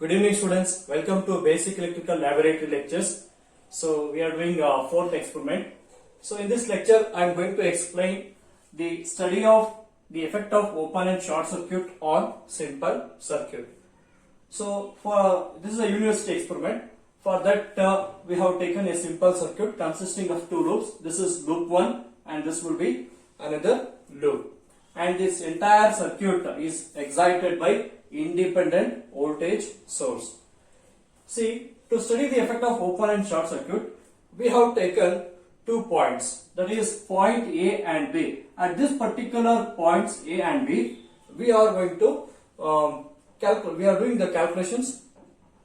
Good evening students, welcome to Basic Electrical Laboratory Lectures. So we are doing a fourth experiment. So in this lecture I am going to explain the study of the effect of open and short circuit on simple circuit. So for this is a university experiment. For that we have taken a simple circuit consisting of two loops. This is loop 1 and this will be another loop. And this entire circuit is excited by independent voltage source. See, to study the effect of open and short circuit, we have taken 2 points, that is point A and B. At this particular points A and B, we are going to we are doing the calculations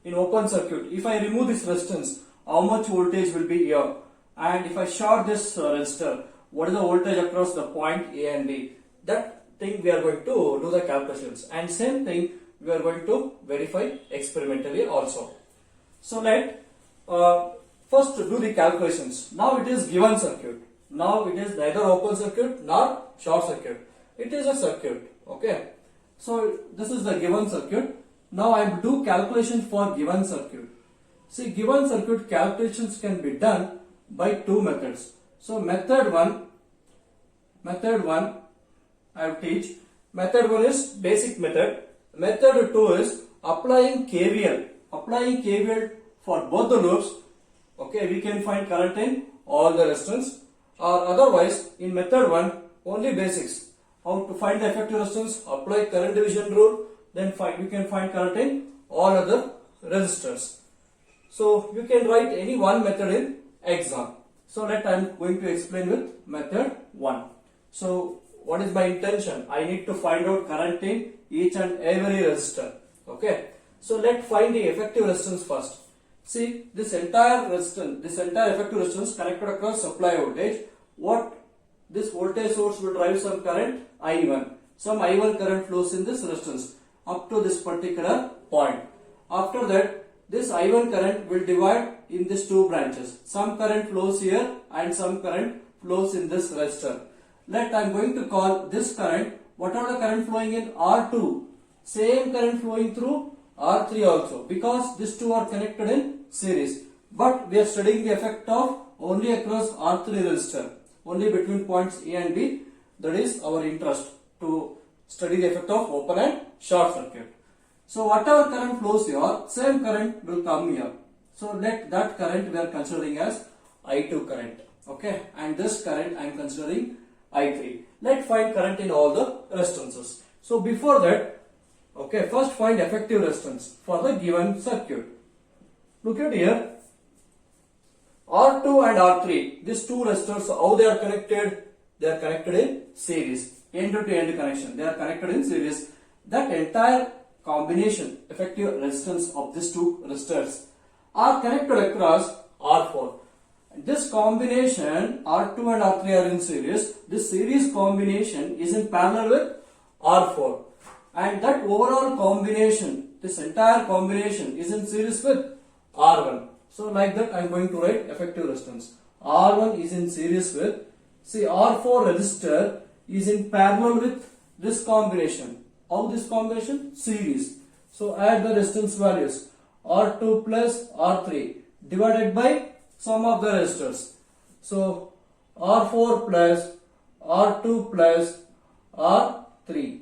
in open circuit. If I remove this resistance, how much voltage will be here? And if I short this resistor, what is the voltage across the point A and B? That thing we are going to do the calculations, and same thing we are going to verify experimentally also. So let first do the calculations. Now it is given circuit. Now it is neither open circuit nor short circuit. It is a circuit. Okay. So this is the given circuit. Now I will do calculation for given circuit. See, given circuit calculations can be done by two methods. So method one I will teach. Method 1 is basic method. Method 2 is applying KVL. Applying KVL for both the loops. Okay, we can find current in all the resistance. Or otherwise, in method 1, only basics. How to find the effective resistance? Apply current division rule. Then we can find current in all other resistors. So you can write any one method in exam. So I am going to explain with method 1. So what is my intention? I need to find out current in each and every resistor. Okay. So let's find the effective resistance first. See, this entire resistance, this entire effective resistance connected across supply voltage. What this voltage source will drive some current I1. Some I1 current flows in this resistance up to this particular point. After that, this I1 current will divide in these two branches. Some current flows here and some current flows in this resistor. Let I am going to call this current, whatever the current flowing in R2, same current flowing through R3 also, because these two are connected in series. But we are studying the effect of only across R3 resistor, only between points A and B. That is our interest, to study the effect of open and short circuit. So whatever current flows here, same current will come here. So let that current we are considering as I2 current. Okay, and this current I am considering I3. Let's find current in all the resistances. So before that, okay, first find effective resistance for the given circuit. Look at here, R2 and R3, these two resistors, how they are connected? They are connected in series, end to end connection. They are connected in series. That entire combination, effective resistance of these two resistors are connected across R4. This combination R2 and R3 are in series. This series combination is in parallel with R4, and that overall combination, this entire combination is in series with R1. So like that I am going to write effective resistance. R1 is in series with, see, R4 resistor is in parallel with this combination. How this combination? Series. So add the resistance values, R2 plus R3 divided by sum of the resistors. So R4 plus R2 plus R3.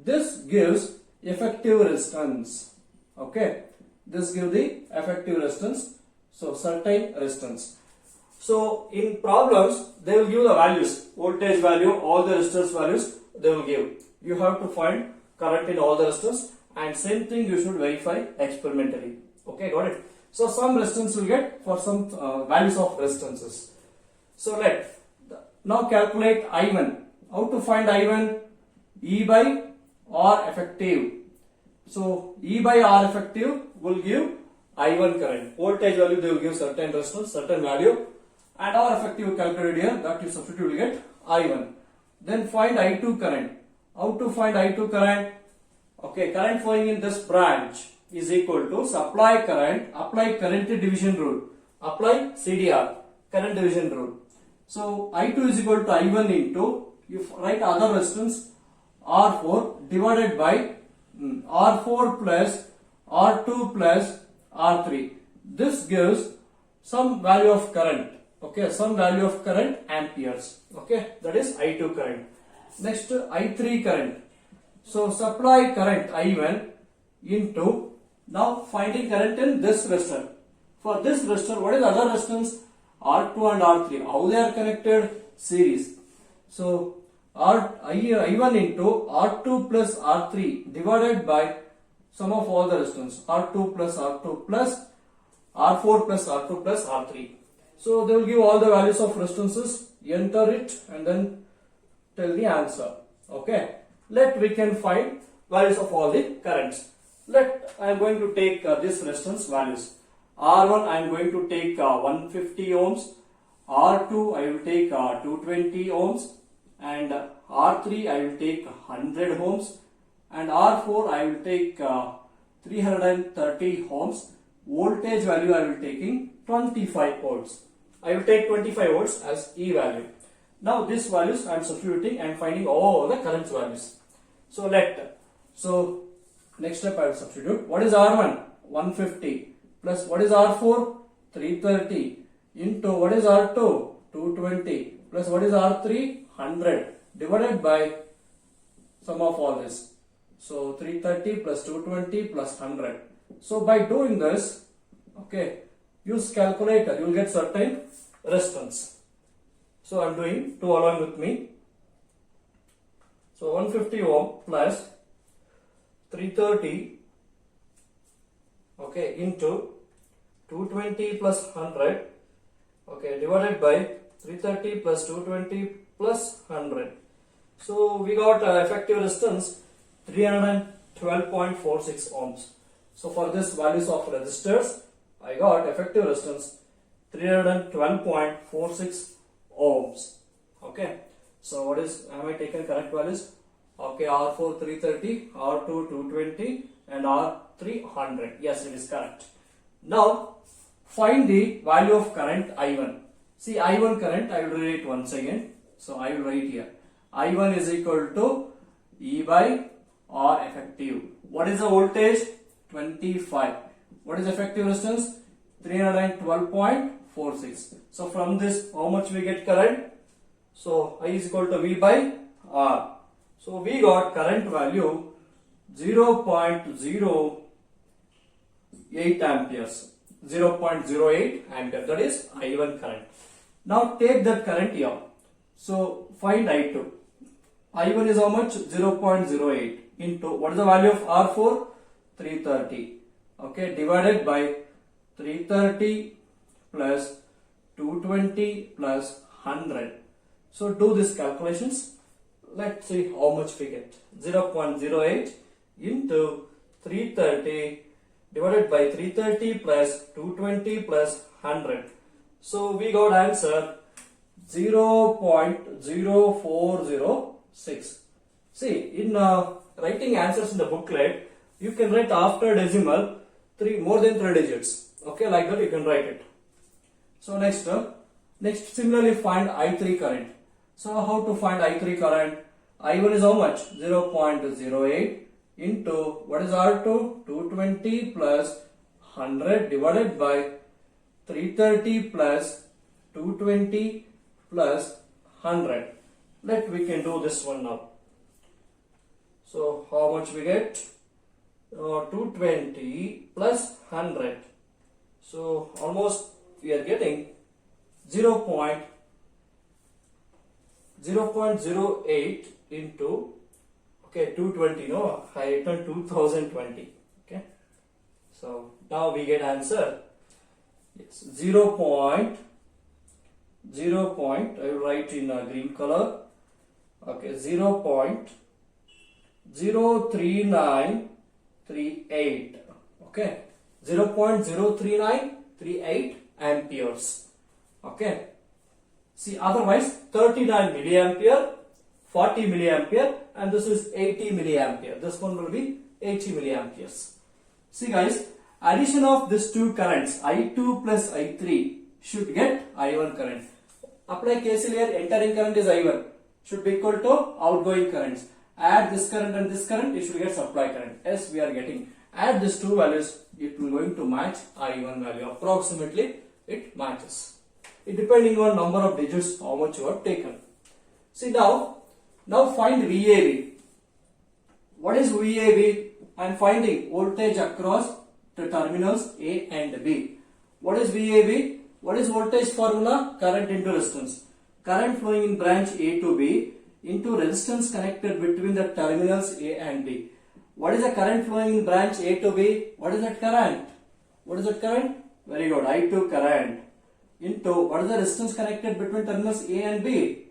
This gives effective resistance. Okay. This gives the effective resistance. So certain resistance. So in problems, they will give the values, voltage value, all the resistors values they will give. You have to find current in all the resistors, and same thing you should verify experimentally. Okay, got it? So some resistance will get for some values of resistances. So let now calculate I1. How to find I1? E by R effective. So E by R effective will give I1 current. Voltage value they will give certain resistance, certain value, and R effective calculated here, that you substitute will get I1. Then find I2 current. How to find I2 current? Okay, current flowing in this branch is equal to supply current, apply current division rule, apply CDR, current division rule. So I2 is equal to I1 into, you write other resistance R4 divided by R4 plus R2 plus R3. This gives some value of current. Okay, some value of current amperes. Okay, that is I2 current. Next, I3 current. So supply current I1 into, now finding current in this resistor. For this resistor, what is other resistance? R2 and R3. How they are connected? Series. So I1 into R2 plus R3 divided by sum of all the resistance. R2 plus R2 plus R4 plus R2 plus R3. So they will give all the values of resistances, enter it and then tell the answer. Okay. We can find values of all the currents. I am going to take this resistance values. R1 I am going to take 150 ohms. R2 I will take 220 ohms. And R3 I will take 100 ohms. And R4 I will take 330 ohms. Voltage value I will taking 25 volts. I will take 25 volts as E value. Now these values I am substituting and finding all the current values. So next step I will substitute. What is R1? 150 plus what is R4? 330 into what is R2? 220 plus what is R3? 100 divided by sum of all this. So 330 plus 220 plus 100. So by doing this, okay, use calculator, you will get certain resistance. So I am doing 2 along with me. So 150 ohm plus 330, okay, into 220 plus 100, okay, divided by 330 plus 220 plus 100. So we got effective resistance 312.46 ohms. So for this values of resistors, I got effective resistance 312.46 ohms. Okay. So what is, am I taken correct values? Okay, R4 330, R2 220 and R3 100. Yes, it is correct. Now find the value of current I1. See, I1 current I will write once again. So I will write here. I1 is equal to E by R effective. What is the voltage? 25. What is effective resistance? 312.46. So from this, how much we get current? So I is equal to V by R. So we got current value 0.08 amperes. 0.08 ampere. That is I1 current. Now take that current here. So find I2. I1 is how much? 0.08 into what is the value of R4? 330. Okay, divided by 330 plus 220 plus 100. So do these calculations. Let's see how much we get. 0.08 into 330 divided by 330 plus 220 plus 100. So we got answer 0.0406. See, in writing answers in the booklet, you can write after decimal more than 3 digits. Okay, like that you can write it. So next similarly find I3 current. So how to find I3 current? I1 is how much? 0.08 into what is R2? 220 plus 100 divided by 330 plus 220 plus 100. We can do this one now. So how much we get? 220 plus 100. So almost we are getting 0.08 into 220. No, I written 2020. Okay. So now we get answer. Yes, 0. I will write in green color. Okay, 0.03938. Okay, 0.03938 amperes. Okay. See, otherwise 39 milliampere, 40 milliampere, and this is 80 milliampere. This one will be 80 milliamperes. See guys, addition of these two currents I2 plus I3 should get I1 current. Apply KCL here. Entering current is I1, should be equal to outgoing currents. Add this current and this current, you should get supply current. Yes, we are getting. Add these two values, it will going to match I1 value. Approximately it matches. It depending on number of digits how much you have taken. See now find VAB. What is VAB? I am finding voltage across the terminals A and B. What is VAB? What is voltage formula? Current into resistance. Current flowing in branch A to B into resistance connected between the terminals A and B. What is the current flowing in branch A to B? What is that current? What is that current? Very good. I2 current into what is the resistance connected between terminals A and B?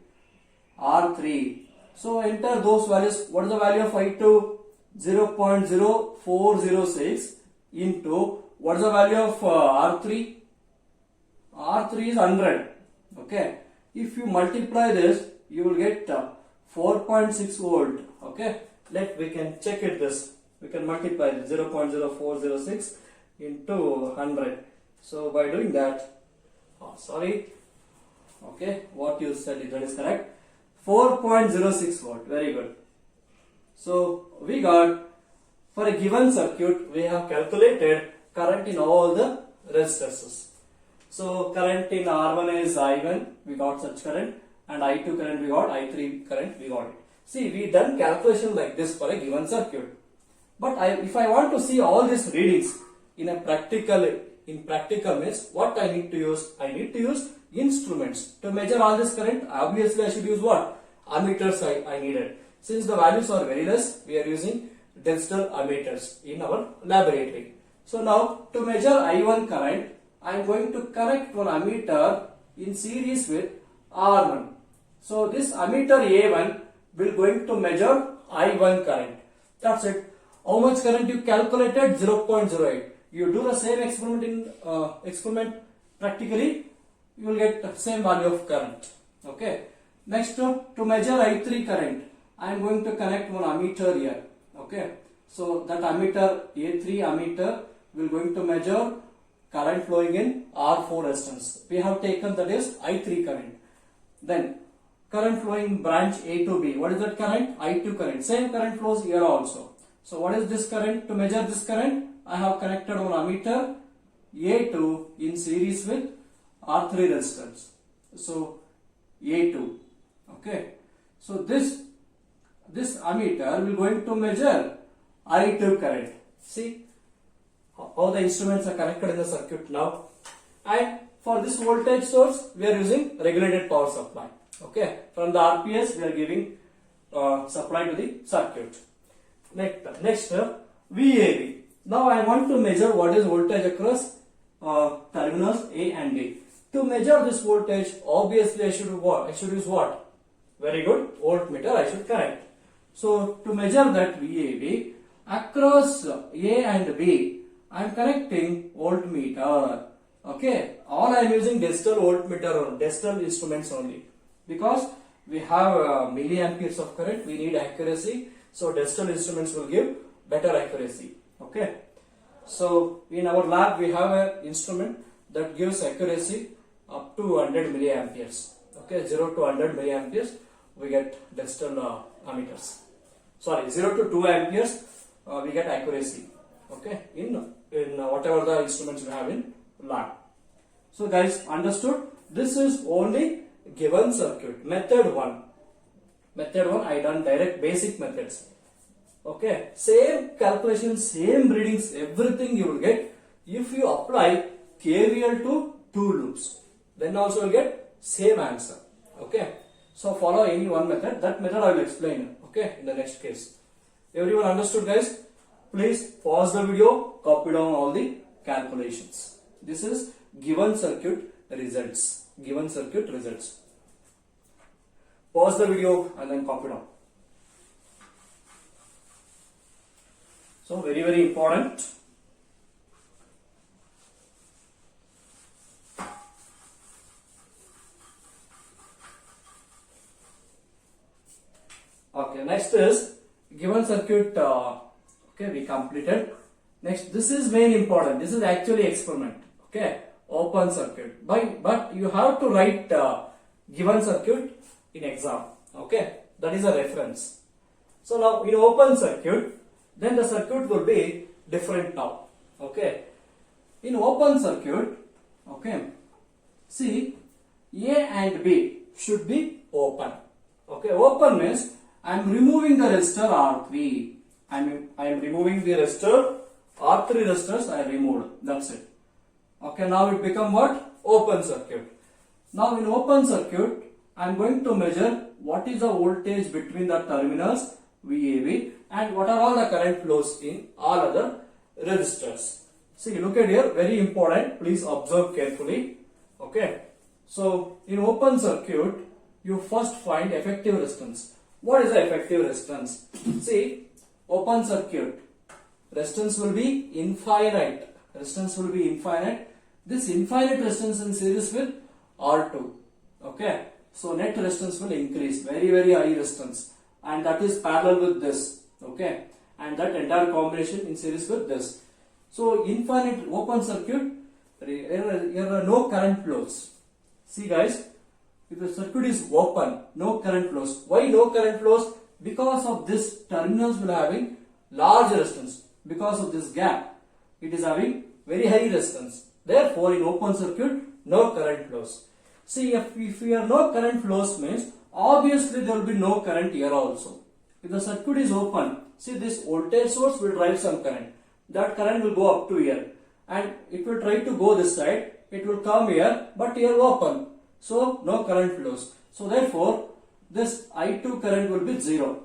R3. So enter those values. What is the value of I2? 0.0406 into what is the value of R3? R3 is 100. Okay. If you multiply this, you will get 4.6 volt. Okay. We can check it this. We can multiply 0.0406 into 100. So by doing that, okay, what you said that is correct. 4.06 volt. Very good. So we got, for a given circuit, we have calculated current in all the resistances. So current in R1 is I1, we got such current, and I2 current we got, I3 current we got it. See, we done calculation like this for a given circuit. But if I want to see all these readings in practical means, what I need to use? I need to use instruments to measure all this current. Obviously, I should use what? Ammeters I needed. Since the values are very less, we are using digital ammeters in our laboratory. So now to measure I1 current, I am going to connect one ammeter in series with R1. So this ammeter A1 will going to measure I1 current. That's it. How much current you calculated? 0.08. You do the same experiment in practically, you will get the same value of current. Okay. Next to measure I3 current, I am going to connect one ammeter here. Okay. So that ammeter, A3 ammeter, will going to measure current flowing in R4 resistance. We have taken that is I3 current. Then current flowing branch A to B. What is that current? I2 current. Same current flows here also. So what is this current? To measure this current, I have connected one ammeter A2 in series with R3 resistance. So A2. Okay. So this ammeter will going to measure I2 current. See how the instruments are connected in the circuit now. And for this voltage source, we are using regulated power supply. Okay. From the RPS, we are giving supply to the circuit. Next, VAB. Now I want to measure what is voltage across terminals A and B. To measure this voltage, obviously I should use what? Very good. Voltmeter I should connect. So to measure that VAB across A and B, I am connecting voltmeter. Okay. All I am using digital voltmeter or digital instruments only, because we have milliamperes of current. We need accuracy. So digital instruments will give better accuracy. Okay. So in our lab we have an instrument that gives accuracy up to 100 milliamperes. Okay, 0 to 100 milliamperes we get digital ammeters. Sorry, 0 to 2 amperes we get accuracy. Okay, in whatever the instruments we have in lab. So guys, understood? This is only given circuit. Method 1. Method 1 I done direct basic methods. Okay, same calculation, same readings, everything you will get. If you apply KVL to 2 loops, then also you will get same answer. Okay, so follow any one method. That method I will explain. Okay, in the next case. Everyone understood, guys? Please pause the video, copy down all the calculations. This is given circuit results. Given circuit results. Pause the video and then copy down. So very, very important. Okay, next is given circuit. Okay, we completed. Next, this is main important. This is actually experiment. Okay, open circuit. But you have to write given circuit in exam. Okay, that is a reference. So now in open circuit, then the circuit will be different now. Okay. In open circuit, okay, see, A and B should be open. Okay, open means I am removing the resistor R3. I am removing the resistor R3 resistors I removed. That's it. Okay, now it become what? Open circuit. Now in open circuit, I am going to measure what is the voltage between the terminals VAB and what are all the current flows in all other resistors. See, look at here, very important. Please observe carefully. Okay. So in open circuit, you first find effective resistance. What is the effective resistance? See, open circuit, resistance will be infinite. Resistance will be infinite. This infinite resistance in series with R2. Okay. So net resistance will increase. Very, very high resistance. And that is parallel with this. Okay. And that entire combination in series with this. So infinite open circuit, here are no current flows. See guys, if the circuit is open, no current flows. Why no current flows? Because of this terminals will having large resistance. Because of this gap, it is having very high resistance. Therefore, in open circuit, no current flows. See, if we have no current flows means, obviously there will be no current here also. If the circuit is open, see this voltage source will drive some current. That current will go up to here and it will try to go this side. It will come here, but here open. So no current flows. So therefore, this I2 current will be 0.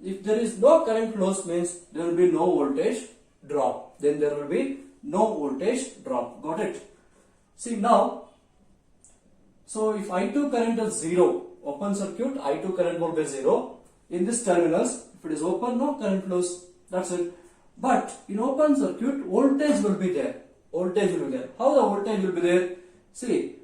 If there is no current flows means there will be no voltage drop. Then there will be no voltage drop. Got it? See now, so if I2 current is 0, open circuit, I2 current will be 0. In this terminals, if it is open, no current flows. That's it. But in open circuit, voltage will be there. Voltage will be there. How the voltage will be there? See,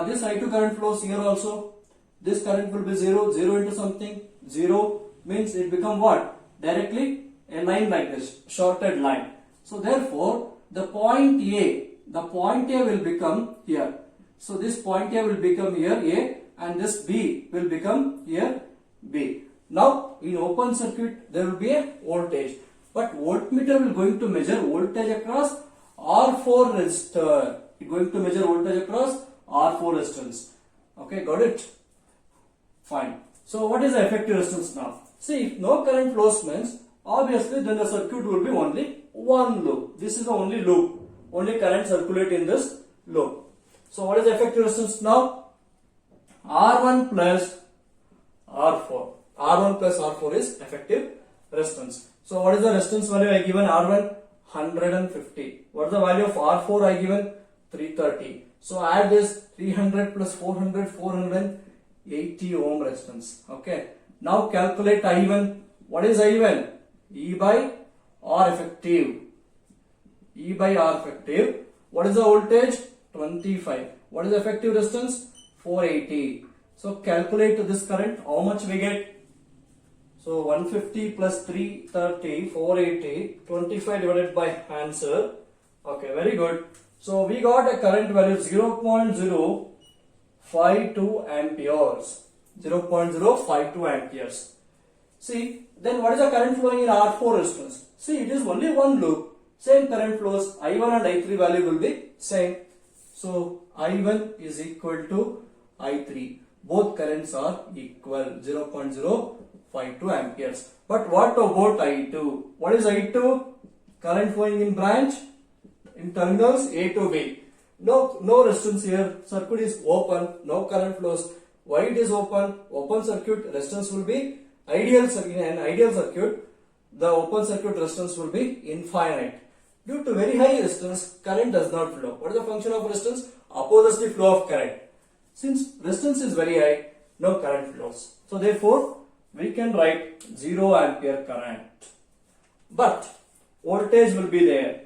this I2 current flows here also. This current will be 0. 0 into something. 0 means it become what? Directly a line like this. Shorted line. So therefore, the point A will become here. So this point A will become here A and this B will become here B. Now in open circuit, there will be a voltage. But voltmeter will going to measure voltage across R4 resistor. It going to measure voltage across R4 resistance. Okay, got it? Fine. So what is the effective resistance now? See, if no current flows means, obviously then the circuit will be only one loop. This is the only loop. Only current circulate in this loop. So what is the effective resistance now? R1 plus R4. R1 plus R4 is effective resistance. So what is the resistance value I given? R1 150. What is the value of R4 I given? 330. So add this 300 plus 400, 480 ohm resistance. Okay. Now calculate I1. What is I1? E by R effective. E by R effective. What is the voltage? 25. What is the effective resistance? 480. So calculate this current. How much we get? So 150 plus 330, 480, 25 divided by answer. Okay, very good. So we got a current value 0.052 amperes. 0.052 amperes. See, then what is the current flowing in R4 resistance? See, it is only one loop. Same current flows. I1 and I3 value will be same. So I1 is equal to I3. Both currents are equal. 0.052 amperes. But what about I2? What is I2? Current flowing in branch in terminals A to B. No resistance here. Circuit is open. No current flows. Why it is open? Open circuit resistance will be ideal. In an ideal circuit, the open circuit resistance will be infinite. Due to very high resistance, current does not flow. What is the function of resistance? Opposes the flow of current. Since resistance is very high, no current flows. So therefore, we can write 0 ampere current. But voltage will be there.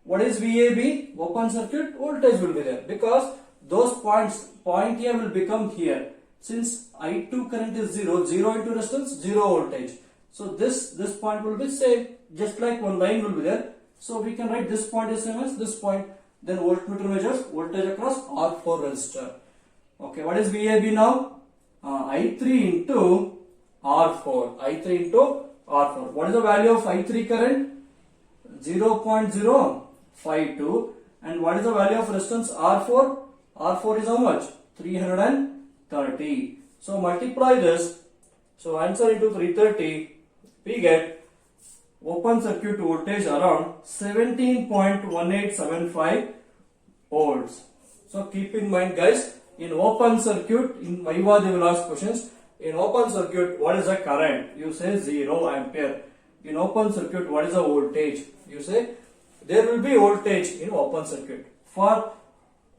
What is VAB? Open circuit, voltage will be there. Because those points, point A will become here. Since I2 current is 0, 0 into resistance, 0 voltage. So this point will be same. Just like one line will be there. So we can write this point is same as this point. Then voltmeter measures voltage across R4 resistor. Okay, what is VAB now? I3 into R4. I3 into R4. What is the value of I3 current? 0.052. And what is the value of resistance R4? R4 is how much? 330. So multiply this. So answer into 330, we get open circuit voltage around 17.1875 volts. So keep in mind guys, in open circuit, in Viva they will ask questions, in open circuit what is the current? You say 0 ampere. In open circuit what is the voltage? You say there will be voltage in open circuit. For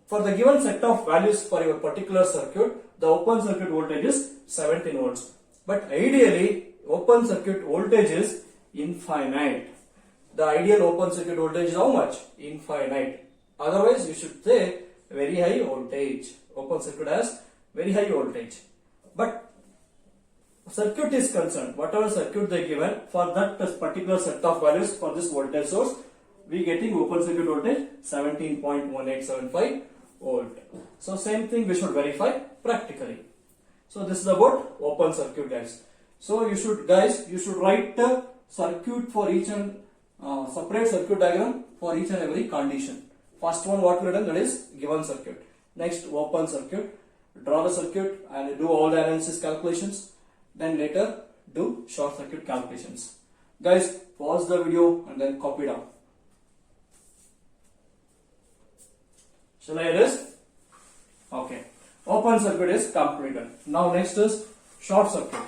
the given set of values for your particular circuit, the open circuit voltage is 17 volts. But ideally, open circuit voltage is infinite. The ideal open circuit voltage is how much? Infinite. Otherwise, you should say very high voltage. Open circuit has very high voltage. But circuit is concerned, whatever circuit they given, for that particular set of values for this voltage source, we getting open circuit voltage 17.1875 volt. So same thing we should verify practically. So this is about open circuit guys. So you should write the circuit for each and separate circuit diagram for each and every condition. First one what we have done, that is given circuit. Next open circuit, draw the circuit and do all the analysis calculations. Then later do short circuit calculations. Guys, pause the video and then copy down. Shall I erase? Okay. Open circuit is completed. Now next is short circuit.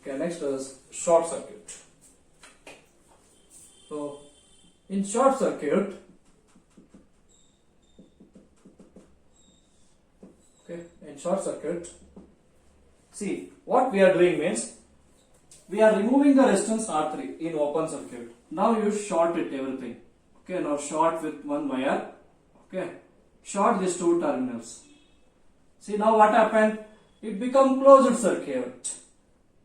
Okay, next is short circuit. So in short circuit, see what we are doing means we are removing the resistance R3 in open circuit. Now you short it everything. Okay, now short with one wire. Okay, short these two terminals. See now what happened? It become closed circuit.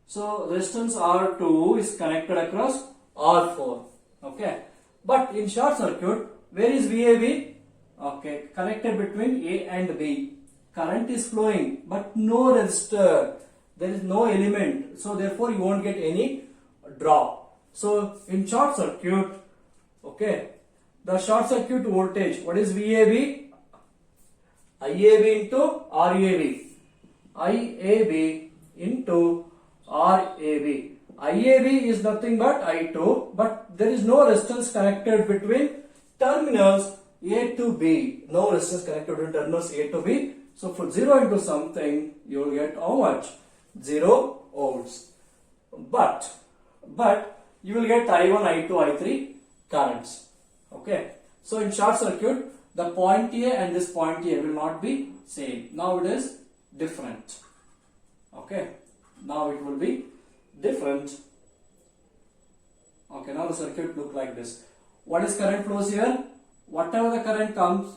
So resistance R2 is connected across R4. Okay, but in short circuit, where is VAB? Okay, connected between A and B. Current is flowing, but no resistor. There is no element. So therefore you won't get any draw. So in short circuit, okay, the short circuit voltage, what is VAB? IAB into RAB. IAB into RAB. IAB is nothing but I2, but there is no resistance connected between terminals A to B. No resistance connected between terminals A to B. So for 0 into something, you will get how much? 0 volts. But you will get I1, I2, I3 currents. Okay. So in short circuit, the point A and this point A will not be same. Now it is different. Okay. Now it will be different. Okay. Now the circuit look like this. What is current flows here? Whatever the current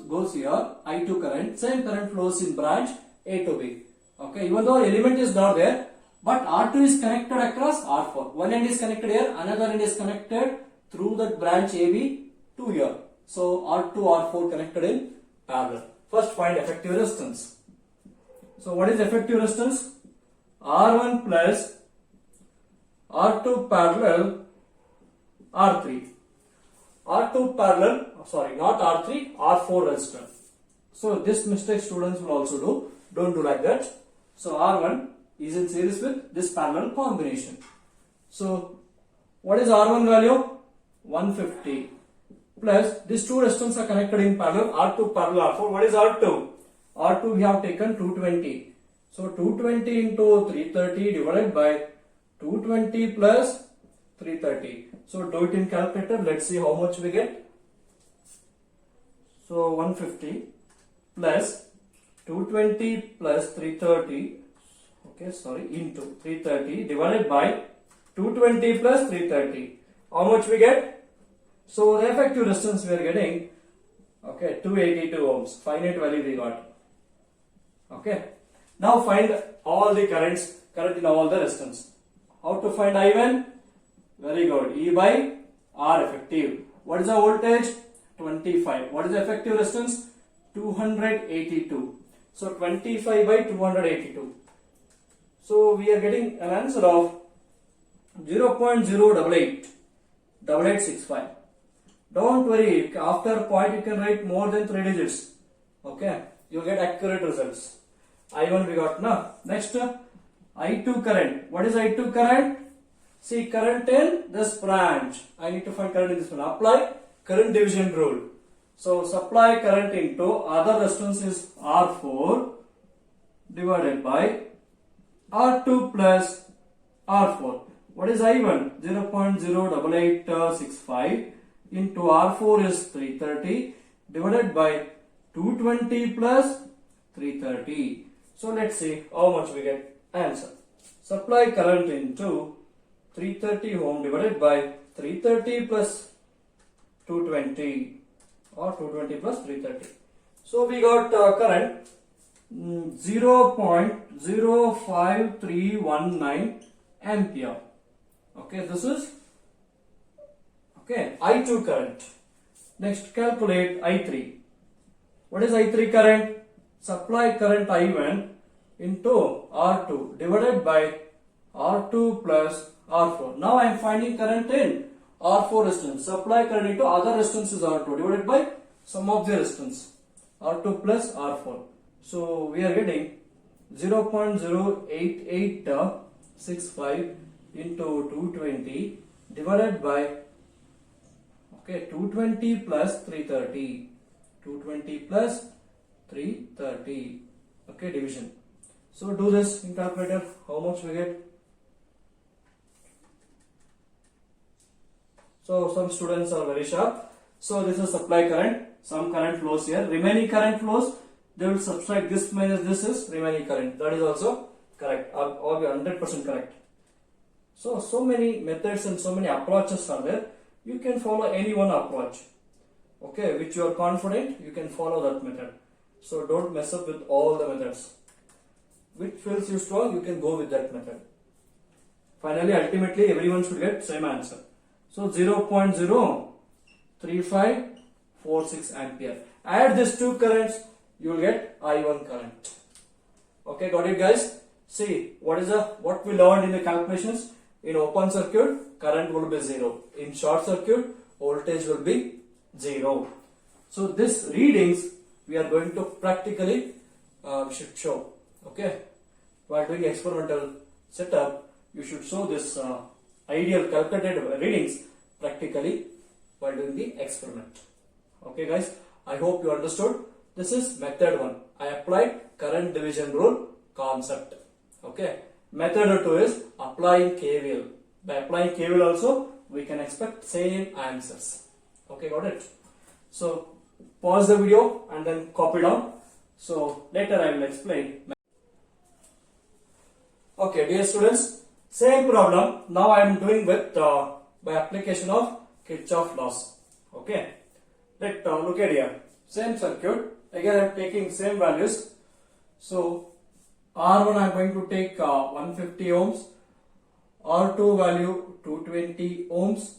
goes here, I2 current, same current flows in branch A to B. Okay. Even though element is not there, but R2 is connected across R4. One end is connected here, another end is connected through that branch AB to here. So R2, R4 connected in parallel. First find effective resistance. So what is effective resistance? R1 plus R2 parallel R3. R2 parallel, sorry, not R3, R4 resistor. So this mistake students will also do. Don't do like that. So R1 is in series with this parallel combination. So what is R1 value? 150 plus these two resistors are connected in parallel, R2 parallel R4. What is R2? R2 we have taken 220. So 220 into 330 divided by 220 plus 330. So do it in calculator. Let's see how much we get. So 150 plus 220 plus 330. Okay, sorry, into 330 divided by 220 plus 330. How much we get? So the effective resistance we are getting, okay, 282 ohms. Finite value we got. Okay. Now find all the current in all the resistance. How to find I1? Very good. E by R effective. What is the voltage? 25. What is the effective resistance? 282. So 25 by 282. So we are getting an answer of 0.08865. Don't worry, after point you can write more than 3 digits. Okay, you get accurate results. I1 we got now. Next, I2 current. What is I2 current? See, current in this branch. I need to find current in this one. Apply current division rule. So supply current into other resistance is R4 divided by R2 plus R4. What is I1? 0.08865 into R4 is 330 divided by 220 plus 330. So let's see how much we get. Answer. Supply current into 330 ohm divided by 330 plus 220 or 220 plus 330. So we got current 0.05319 ampere. Okay, this is I2 current. Next, calculate I3. What is I3 current? Supply current I1 into R2 divided by R2 plus R4. Now I am finding current in R4 resistance. Supply current into other resistance is R2 divided by sum of the resistance R2 plus R4. So we are getting 0.08865 into 220 divided by 220 plus 330. 220 plus 330. Okay, division. So do this in calculator. How much we get? So some students are very sharp. So this is supply current. Some current flows here. Remaining current flows, they will subtract this minus this is remaining current. That is also correct. Or be 100% correct. So many methods and so many approaches are there. You can follow any one approach. Okay, which you are confident, you can follow that method. So don't mess up with all the methods. Which feels you strong, you can go with that method. Finally, ultimately, everyone should get same answer. So 0.03546 ampere. Add these two currents, you will get I1 current. Okay, got it, guys? See, what we learned in the calculations? In open circuit, current will be 0. In short circuit, voltage will be 0. So this readings we are going to practically should show. Okay, while doing experimental setup, you should show this ideal calculated readings practically while doing the experiment. Okay, guys, I hope you understood. This is method 1. I applied current division rule concept. Okay, method 2 is applying KVL. By applying KVL also, we can expect same answers. Okay, got it? So pause the video and then copy down. So later I will explain. Okay, dear students, same problem. Now I am doing with by application of Kirchhoff laws. Okay, let's look at here. Same circuit. Again I am taking same values. So R1 I am going to take 150 ohms. R2 value 220 ohms.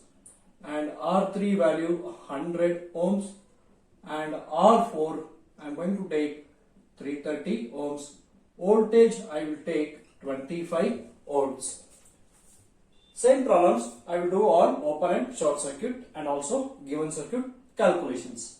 And R3 value 100 ohms, and R4 I am going to take 330 ohms. Voltage I will take 25 volts. Same problems I will do on open and short circuit and also given circuit calculations.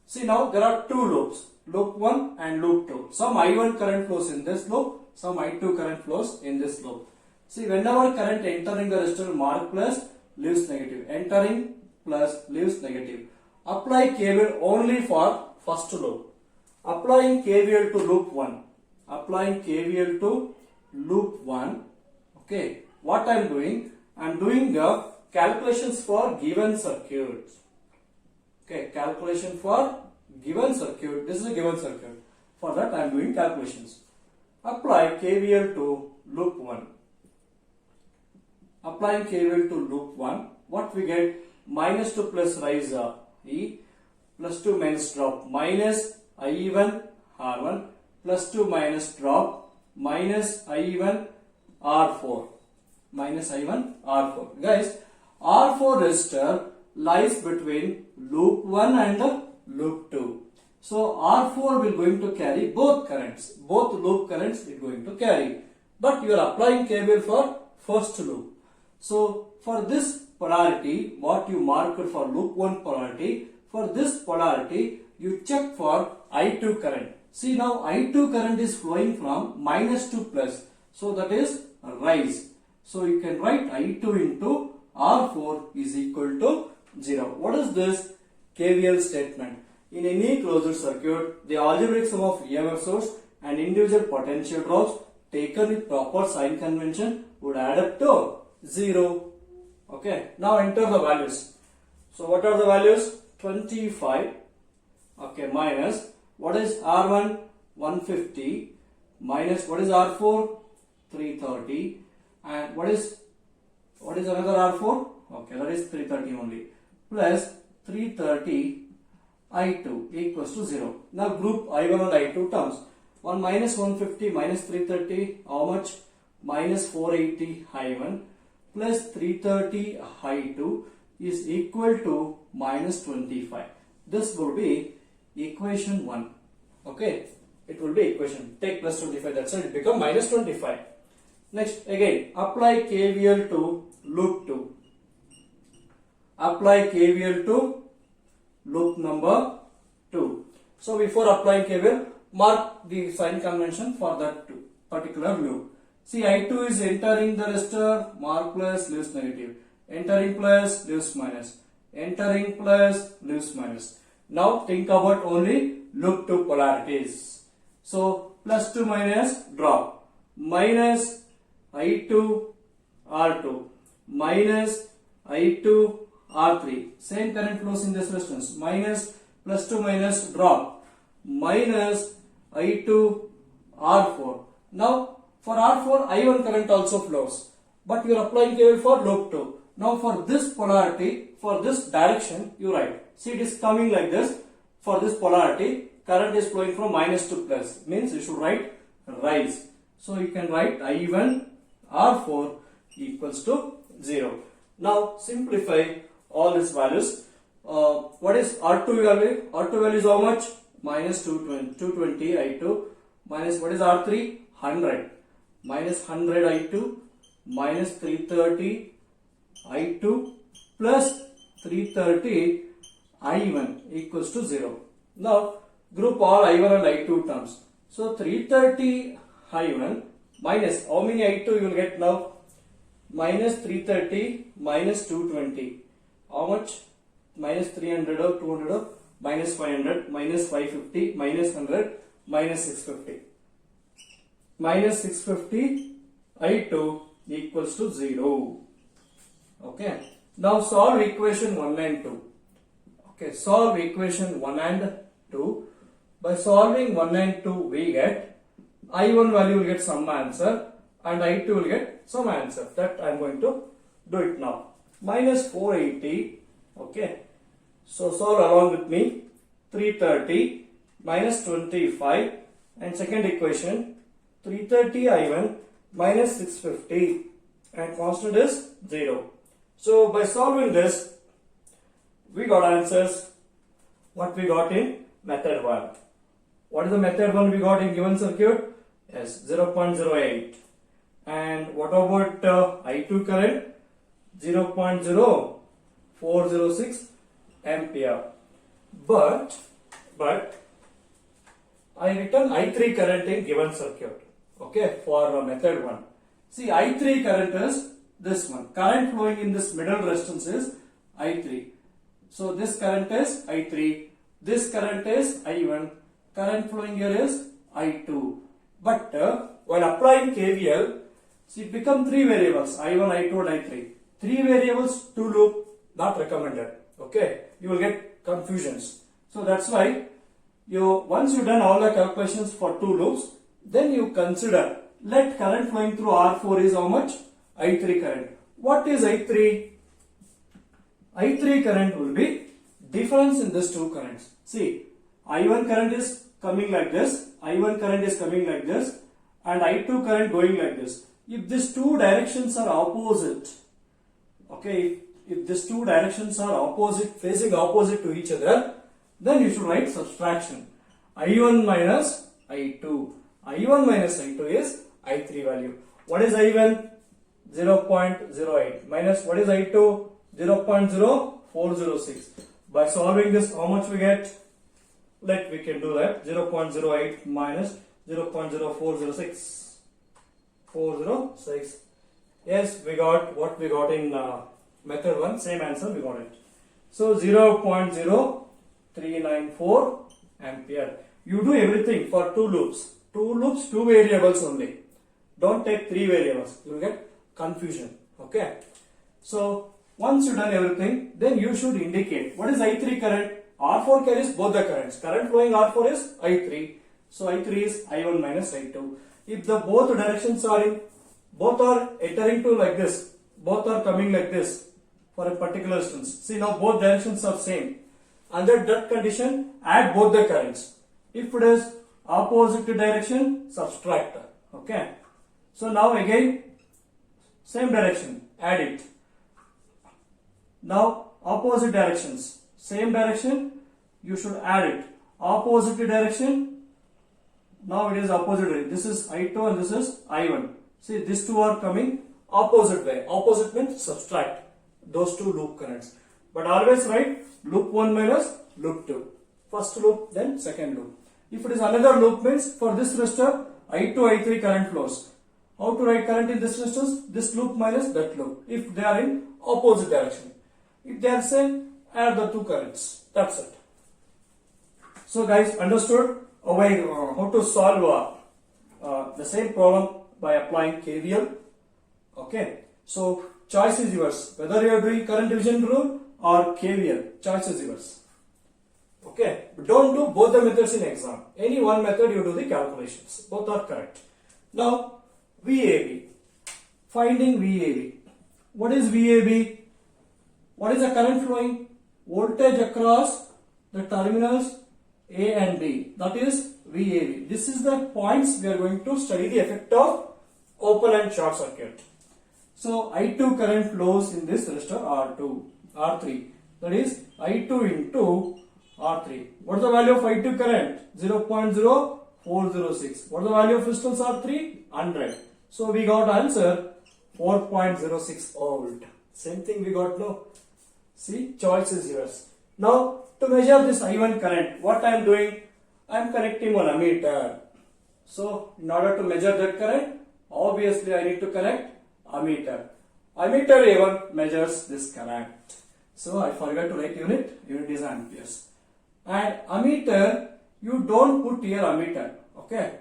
See, now there are two loops, loop 1 and loop 2. Some I1 current flows in this loop, some I2 current flows in this loop. See, whenever current entering the resistor mark plus leaves negative, entering plus leaves negative. Apply KVL only for first loop. Applying KVL to loop 1. Applying KVL to loop 1. Okay, what I am doing? I am doing calculations for given circuit. Okay, calculation for given circuit. This is a given circuit. For that I am doing calculations. Apply KVL to loop 1. Applying KVL to loop 1, what we get? Minus to plus rise E, plus to minus drop, minus I1 R1, plus to minus drop, minus I1 R4, minus I1 R4. Guys, R4 resistor lies between loop 1 and loop 2. So R4 will going to carry both currents, both loop currents it going to carry. But you are applying KVL for first loop. So for this polarity, what you marked for loop 1 polarity, for this polarity you check for I2 current. See now I2 current is flowing from minus to plus. So that is rise. So you can write I2 into R4 is equal to 0. What is this? KVL statement. In any closed circuit, the algebraic sum of EMF source and individual potential drops taken with proper sign convention would add up to 0. Okay. Now enter the values. So what are the values? 25. Okay. Minus what is R1? 150. Minus what is R4? 330. And what is another R4? Okay, that is 330 only. Plus 330 I2 equals to 0. Now group I1 and I2 terms. 1 minus 150 minus 330, how much? Minus 480 I1 plus 330 I2 is equal to minus 25. This will be equation 1. Okay, it will be equation. Take plus 25, that's it become minus 25. Next, again, apply KVL to loop 2. Apply KVL to loop number 2. So before applying KVL, mark the sign convention for that particular loop. See, I2 is entering the resistor, mark plus, leaves negative. Entering plus, leaves minus. Entering plus, leaves minus. Now think about only loop 2 polarities. So plus 2 minus drop. Minus I2 R2 minus I2 R3. Same current flows in this resistance. Minus plus 2 minus drop. Minus I2 R4. Now for R4 I1 current also flows. But you are applying KVL for loop 2. Now for this polarity, for this direction you write. See, it is coming like this. For this polarity, current is flowing from minus to plus. Means you should write rise. So you can write I1 R4 equals to 0. Now simplify all these values. What is R2 value? R2 value is how much? Minus 220 I2 minus what is R3? 100 minus 100 I2 minus 330 I2 plus 330 I1 equals to 0. Now group all I1 and I2 terms. So 330 I1 minus how many I2 you will get now? Minus 330 minus 220. How much? Minus 300 or 200 or minus 500 minus 550 minus 100 minus 650. Minus 650 I2 equals to 0. Okay. Now solve equation 1 and 2. Okay. Solve equation 1 and 2. By solving 1 and 2 we get I1 value will get some answer and I2 will get some answer. That I am going to do it now. Minus 480. Okay. So solve along with me. 330 minus 25 and second equation 330 I1 minus 650 and constant is 0. So by solving this we got answers what we got in method 1. What is the method 1 we got in given circuit? Yes, 0.08. And what about I2 current? 0.0406 ampere. But I written I3 current in given circuit. Okay, for method 1. See, I3 current is this one. Current flowing in this middle resistance is I3. So this current is I3. This current is I1. Current flowing here is I2. But while applying KVL, see, it become 3 variables, I1, I2 and I3. 3 variables, 2 loop, not recommended. Okay, you will get confusions. So that's why once you done all the calculations for 2 loops, then you consider let current flowing through R4 is how much? I3 current. What is I3? I3 current will be difference in these two currents. See, I1 current is coming like this, I1 current is coming like this, and I2 current going like this. If these two directions are opposite, okay, if these two directions are opposite, facing opposite to each other, then you should write subtraction. I1 minus I2. I1 minus I2 is I3 value. What is I1? 0.08 minus what is I2? 0.0406. By solving this, how much we get? We can do that. 0.08 minus 0.0406. 406. Yes, we got what we got in method 1. Same answer we got it. So 0.0394 ampere. You do everything for 2 loops. 2 loops, 2 variables only. Don't take 3 variables. You will get confusion. Okay. So once you done everything, then you should indicate what is I3 current. R4 carries both the currents. Current flowing R4 is I3. So I3 is I1 minus I2. If the both directions are in, both are entering to like this, both are coming like this for a particular distance. See, now both directions are same. Under that condition, add both the currents. If it is opposite direction, subtract. Okay. So now again, same direction, add it. Now opposite directions, same direction, you should add it. Opposite direction, now it is opposite way. This is I2 and this is I1. See, these two are coming opposite way. Opposite means subtract those two loop currents. But always write loop 1 minus loop 2. First loop, then second loop. If it is another loop means for this resistor, I2, I3 current flows. How to write current in this resistance? This loop minus that loop. If they are in opposite direction. If they are same, add the two currents. That's it. So guys, understood how to solve the same problem by applying KVL. Okay. So choice is yours. Whether you are doing current division rule or KVL, choice is yours. Okay. But don't do both the methods in exam. Any one method you do the calculations. Both are correct. Now VAB. Finding VAB. What is VAB? What is the current flowing? Voltage across the terminals A and B. That is VAB. This is the points we are going to study the effect of open and short circuit. So I2 current flows in this resistor R3. That is I2 into R3. What is the value of I2 current? 0.0406. What is the value of resistance R3? 100. So we got answer 4.06 volt. Same thing we got no. See, choice is yours. Now to measure this I1 current, what I am doing? I am connecting one ammeter. So in order to measure that current, obviously I need to connect ammeter. Ammeter A1 measures this current. So I forgot to write unit. Unit is amperes. And ammeter, you don't put here ammeter. Okay.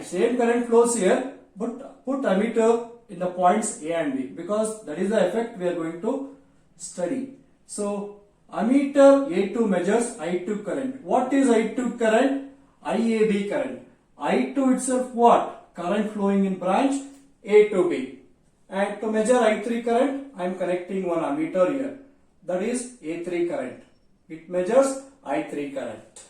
Same current flows here, but put ammeter in the points A and B because that is the effect we are going to study. So ammeter A2 measures I2 current. What is I2 current? IAB current. I2 itself what? Current flowing in branch A to B. And to measure I3 current, I am connecting one ammeter here. That is A3 current. It measures I3 current.